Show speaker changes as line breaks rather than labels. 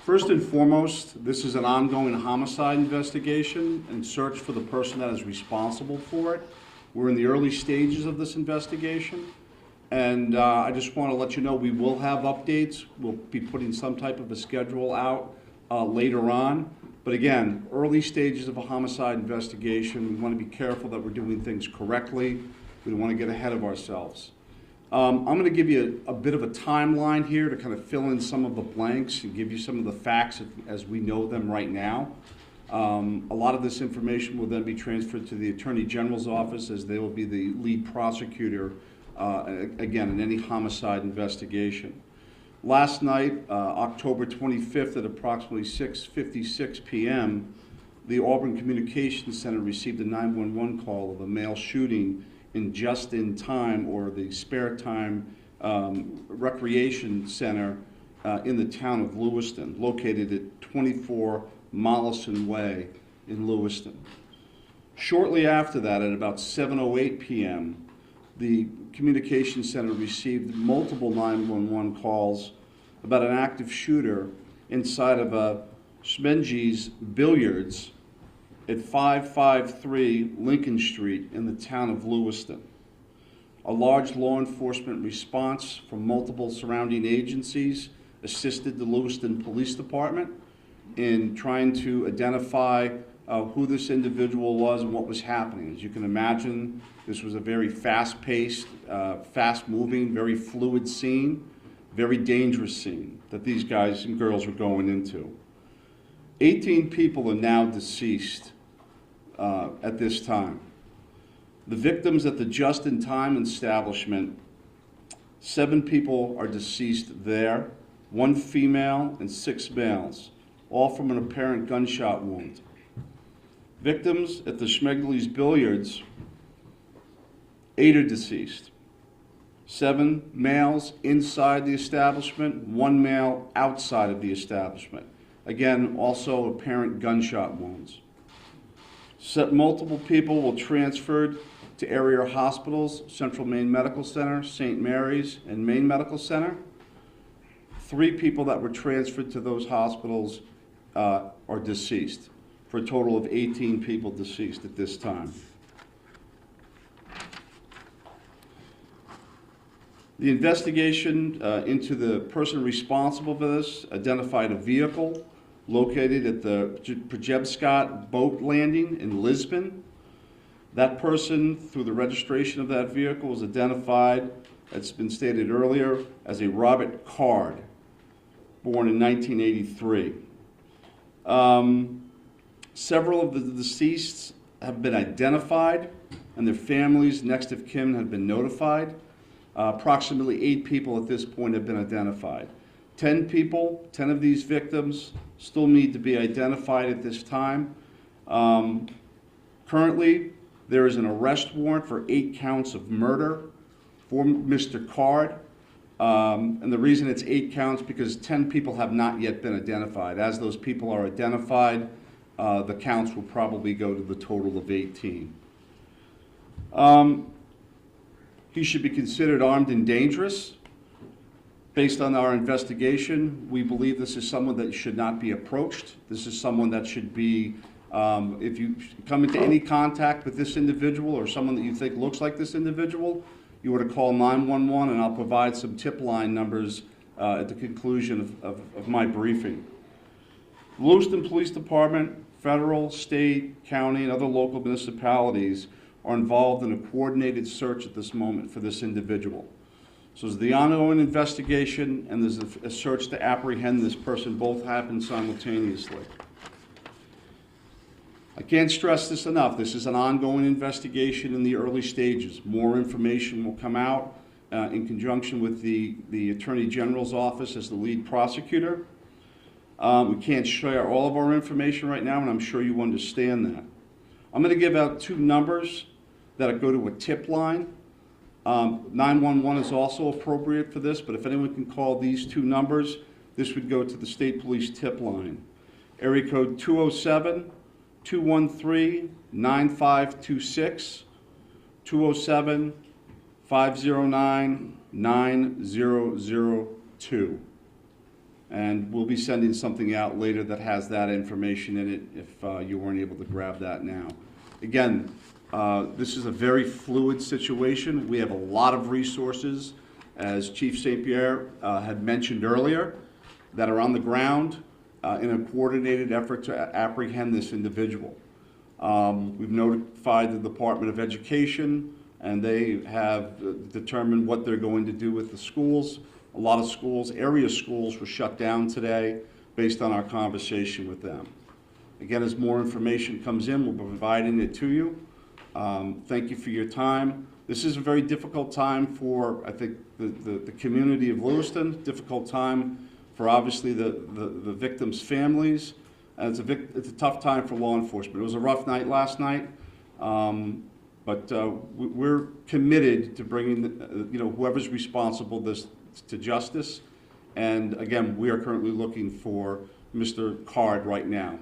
First and foremost, this is an ongoing homicide investigation and search for the person that is responsible for it. We're in the early stages of this investigation, and I just want to let you know we will have updates. We'll be putting some type of a schedule out later on. But again, early stages of a homicide investigation, we want to be careful that we're doing things correctly. We don't want to get ahead of ourselves. I'm going to give you a bit of a timeline here to kind of fill in some of the blanks and give you some of the facts as we know them right now. A lot of this information will then be transferred to the Attorney General's office, as they will be the lead prosecutor, again, in any homicide investigation. Last night, October 25th at approximately 6:56 p.m., the Auburn Communications Center received a 911 call of a male shooting in just-in-time, or the spare time, recreation center in the town of Lewiston, located at 24 Mollison Way in Lewiston. Shortly after that, at about 7:08 p.m., the Communications Center received multiple 911 calls about an active shooter inside of a Schmenge's Billiards at 553 Lincoln Street in the town of Lewiston. A large law enforcement response from multiple surrounding agencies assisted the Lewiston Police Department in trying to identify who this individual was and what was happening. As you can imagine, this was a very fast-paced, fast-moving, very fluid scene, very dangerous scene that these guys and girls were going into. 18 people are now deceased at this time. The victims at the just-in-time establishment, 7 people are deceased there, 1 female and 6 males, all from an apparent gunshot wound. Victims at the Schmenge's Billiards, 8 are deceased. 7 males inside the establishment, 1 male outside of the establishment. Again, also apparent gunshot wounds. Multiple people were transferred to area hospitals, Central Maine Medical Center, St. Mary's, and Maine Medical Center. 3 people that were transferred to those hospitals are deceased, for a total of 18 people deceased at this time. The investigation into the person responsible for this identified a vehicle located at the Przebscott boat landing in Lisbon. That person, through the registration of that vehicle, was identified, it's been stated earlier, as a Robert Card, born in 1983. Several of the deceased have been identified, and their families, next of kin, have been notified. Approximately 8 people at this point have been identified. 10 people, 10 of these victims, still need to be identified at this time. Currently, there is an arrest warrant for 8 counts of murder for Mr. Card. And the reason it's 8 counts because 10 people have not yet been identified. As those people are identified, the counts will probably go to the total of 18. He should be considered armed and dangerous. Based on our investigation, we believe this is someone that should not be approached. This is someone that should be, if you come into any contact with this individual or someone that you think looks like this individual, you were to call 911, and I'll provide some tip line numbers at the conclusion of my briefing. The Lewiston Police Department, federal, state, county, and other local municipalities are involved in a coordinated search at this moment for this individual. So there's the ongoing investigation, and there's a search to apprehend this person. Both happen simultaneously. I can't stress this enough. This is an ongoing investigation in the early stages. More information will come out in conjunction with the Attorney General's office as the lead prosecutor. We can't share all of our information right now, and I'm sure you understand that. I'm going to give out 2 numbers that go to a tip line. 911 is also appropriate for this, but if anyone can call these 2 numbers, this would go to the State Police tip line. Area code 207-213-9526, 207-509-9002. And we'll be sending something out later that has that information in it if you weren't able to grab that now. Again, this is a very fluid situation. We have a lot of resources, as Chief St. Pierre had mentioned earlier, that are on the ground in a coordinated effort to apprehend this individual. We've notified the Department of Education, and they have determined what they're going to do with the schools. A lot of schools, area schools, were shut down today based on our conversation with them. Again, as more information comes in, we'll be providing it to you. Thank you for your time. This is a very difficult time for, I think, the community of Lewiston, difficult time for obviously the victims' families. And it's a tough time for law enforcement. It was a rough night last night, but we're committed to bringing whoever's responsible to justice. And again, we are currently looking for Mr. Card right now.